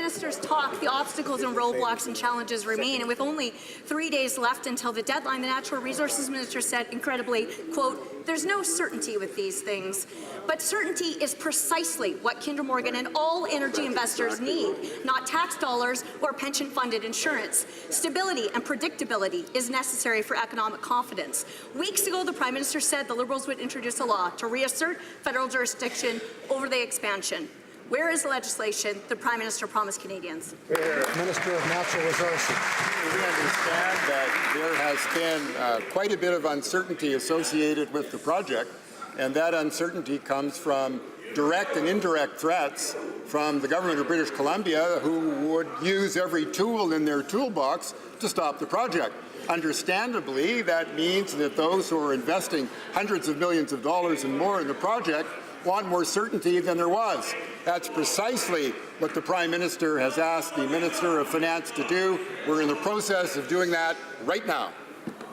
Minister's talk, the obstacles and roadblocks and challenges remain, and with only 3 days left until the deadline, the Natural Resources Minister said, incredibly, quote, "There's no certainty with these things." But certainty is precisely what Kinder Morgan and all energy investors need, not tax dollars or pension-funded insurance. Stability and predictability is necessary for economic confidence. Weeks ago, the Prime Minister said the Liberals would introduce a law to reassert federal jurisdiction over the expansion. Where is the legislation the Prime Minister promised Canadians? Minister of Natural Resources. We understand that there has been quite a bit of uncertainty associated with the project, and that uncertainty comes from direct and indirect threats from the government of British Columbia, who would use every tool in their toolbox to stop the project. Understandably, that means that those who are investing hundreds of millions of dollars and more in the project want more certainty than there was. That's precisely what the Prime Minister has asked the Minister of Finance to do. We're in the process of doing that right now.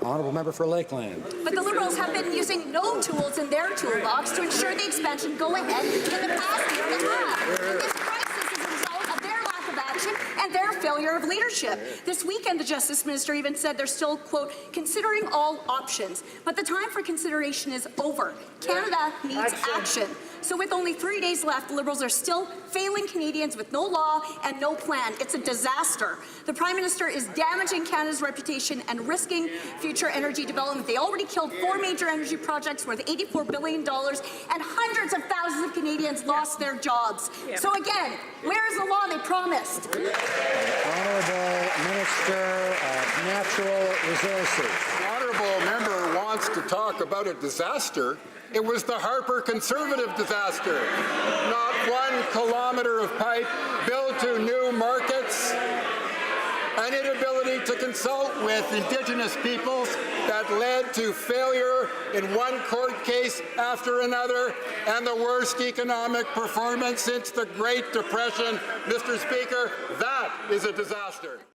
Honourable member for Lakeland. But the Liberals have been using no tools in their toolbox to ensure the expansion go ahead in the past year and a half. And this crisis is a result of their lack of action and their failure of leadership. This weekend, the Justice Minister even said they're still, quote, considering all options. But the time for consideration is over. Canada needs action. So with only 3 days left, the Liberals are still failing Canadians with no law and no plan. It's a disaster. The Prime Minister is damaging Canada's reputation and risking future energy development. They already killed 4 major energy projects worth $84 billion, and hundreds of thousands of Canadians lost their jobs. So again, where is the law they promised? Honourable Minister of Natural Resources. The honourable member wants to talk about a disaster. It was the Harper Conservative disaster. Not 1 kilometre of pipe built to new markets, an inability to consult with Indigenous peoples that led to failure in one court case after another, and the worst economic performance since the Great Depression. Mr. Speaker, that is a disaster.